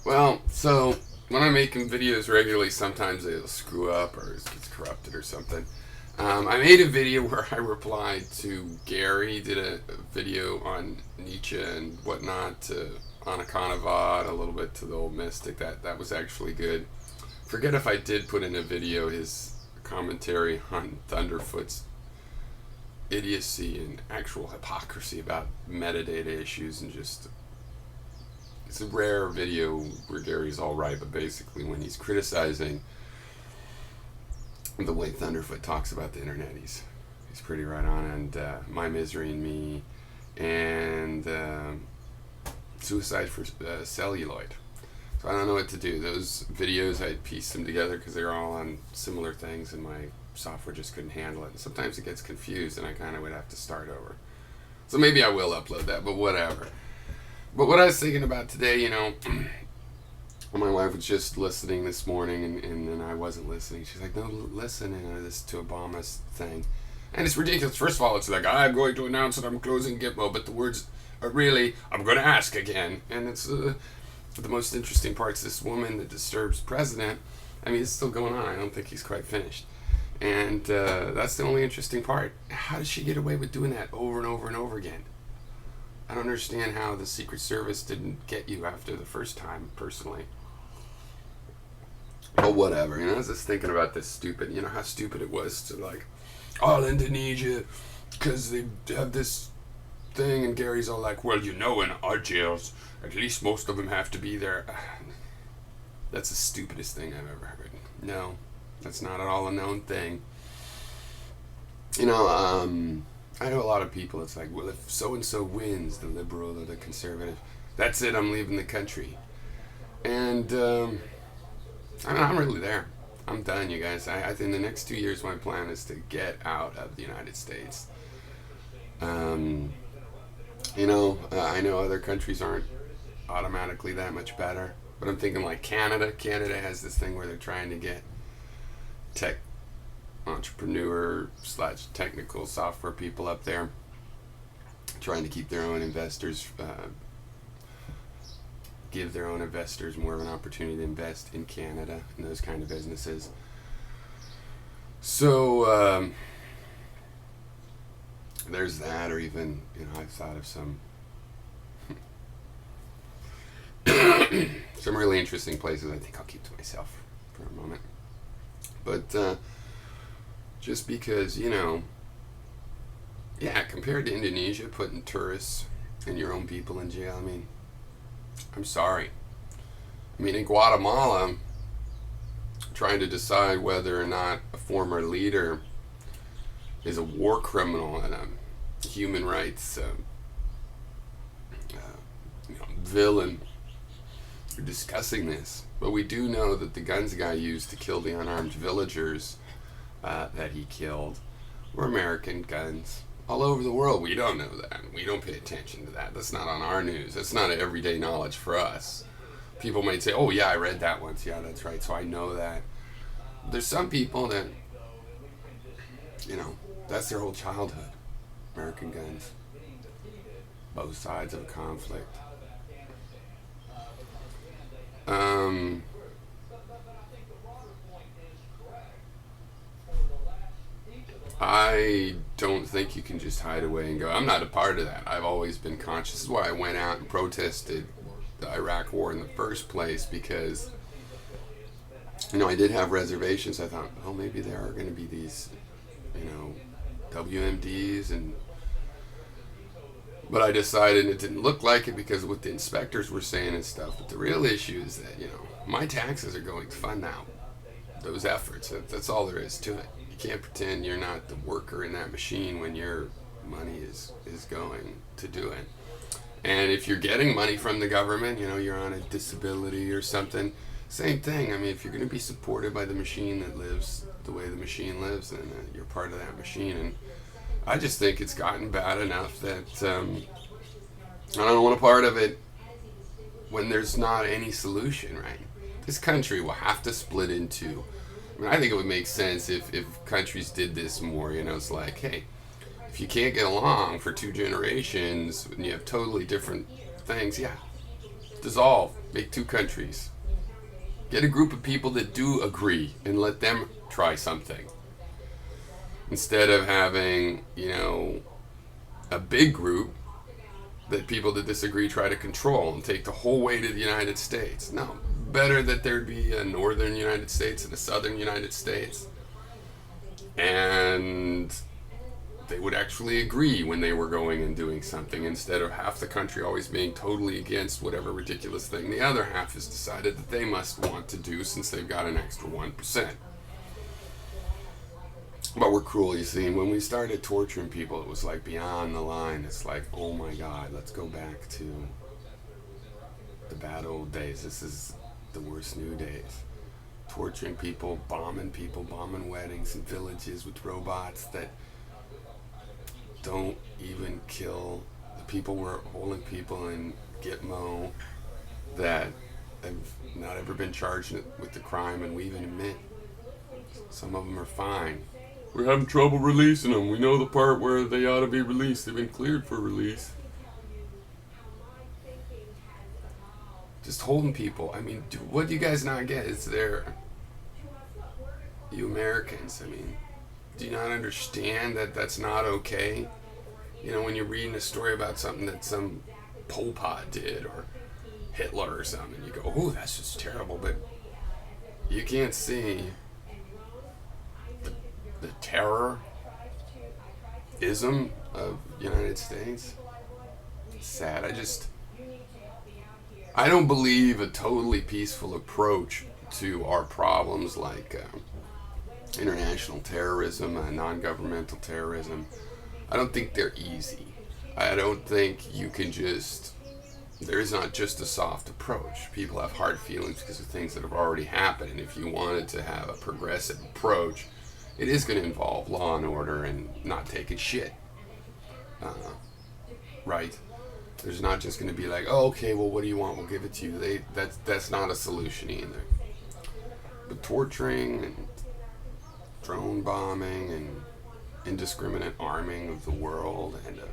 Well, so when I'm making videos regularly, sometimes they'll screw up or it gets corrupted or something. I made a video where I replied to Gary. He did a video on Nietzsche and whatnot, to Anna Kanavad, a little bit to the old mystic. That was actually good. Forget if I did put in a video his commentary on Thunderfoot's idiocy and actual hypocrisy about metadata issues, and just it's a rare video where Gary's all right, but basically when he's criticizing the way Thunderfoot talks about the internet, he's pretty right on. And My Misery and Me, and Suicide for Celluloid. So I don't know what to do. Those videos, I pieced them together because they were all on similar things, and my software just couldn't handle it. And sometimes it gets confused, and I kind of would have to start over. So maybe I will upload that, but whatever. But what I was thinking about today, my wife was just listening this morning, and then I wasn't listening. She's like, no, listen to this, to Obama's thing. And it's ridiculous. First of all, it's like, I'm going to announce that I'm closing Gitmo, but the words are really, I'm going to ask again. And it's the most interesting part's this woman that disturbs president. I mean, it's still going on. I don't think he's quite finished. And that's the only interesting part. How does she get away with doing that over and over and over again? I don't understand how the Secret Service didn't get you after the first time, personally. But whatever, I was just thinking about this stupid, how stupid it was to, like, all Indonesia, because they have this thing, and Gary's all like, well, in our jails, at least most of them have to be there. That's the stupidest thing I've ever heard. No, that's not at all a known thing. I know a lot of people, it's like, well, if so-and-so wins, the liberal or the conservative, that's it, I'm leaving the country. And, I'm really there. I'm done, you guys. I think the next 2 years, my plan is to get out of the United States. I know other countries aren't automatically that much better, but I'm thinking like Canada. Canada has this thing where they're trying to get tech entrepreneur / technical software people up there, trying to keep their own investors, give their own investors more of an opportunity to invest in Canada and those kind of businesses. So there's that, or even I've thought of some some really interesting places. I think I'll keep to myself for a moment, but just because compared to Indonesia, putting tourists and your own people in jail, I mean, I'm sorry. I mean, in Guatemala, trying to decide whether or not a former leader is a war criminal and a human rights villain. We're discussing this, but we do know that the guns the guy used to kill the unarmed villagers that he killed were American guns. All over the world, we don't know that. We don't pay attention to that. That's not on our news. That's not everyday knowledge for us. People might say, oh yeah, I read that once. Yeah, that's right, so I know that. There's some people that, that's their whole childhood. American guns. Both sides of a conflict. I don't think you can just hide away and go, I'm not a part of that. I've always been conscious. This is why I went out and protested the Iraq war in the first place, because, I did have reservations. I thought, oh, maybe there are going to be these, WMDs, but I decided it didn't look like it because of what the inspectors were saying and stuff. But the real issue is that, my taxes are going to fund out those efforts. That's all there is to it. You can't pretend you're not the worker in that machine when your money is going to do it. And if you're getting money from the government, you're on a disability or something, same thing. I mean, if you're going to be supported by the machine that lives the way the machine lives, then you're part of that machine. And I just think it's gotten bad enough that I don't want a part of it when there's not any solution, right? This country will have to split in two. I mean, I think it would make sense if countries did this more. It's like, hey, if you can't get along for 2 generations and you have totally different things, yeah, dissolve. Make two countries. Get a group of people that do agree and let them try something. Instead of having, a big group that people that disagree try to control and take the whole way to the United States. No, better that there'd be a northern United States and a southern United States. And they would actually agree when they were going and doing something, instead of half the country always being totally against whatever ridiculous thing the other half has decided that they must want to do since they've got an extra 1%. But we're cruel, you see. When we started torturing people, it was like beyond the line. It's like, oh my God, let's go back to the bad old days. This is the worst new days. Torturing people, bombing weddings and villages with robots that don't even kill the people. We're holding people in Gitmo that have not ever been charged with the crime, and we even admit some of them are fine. We're having trouble releasing them. We know the part where they ought to be released. They've been cleared for release. Just holding people. I mean, what do you guys not get? It's you Americans, do you not understand that that's not okay? When you're reading a story about something that some Pol Pot did or Hitler or something, you go, oh, that's just terrible. But you can't see the terrorism of the United States. It's sad. I don't believe a totally peaceful approach to our problems like international terrorism, non-governmental terrorism. I don't think they're easy. I don't think you can there is not just a soft approach. People have hard feelings because of things that have already happened, and if you wanted to have a progressive approach, it is going to involve law and order and not taking shit. Right? There's not just going to be like, oh, okay, well, what do you want? We'll give it to you. That's not a solution either. But torturing and drone bombing and indiscriminate arming of the world and of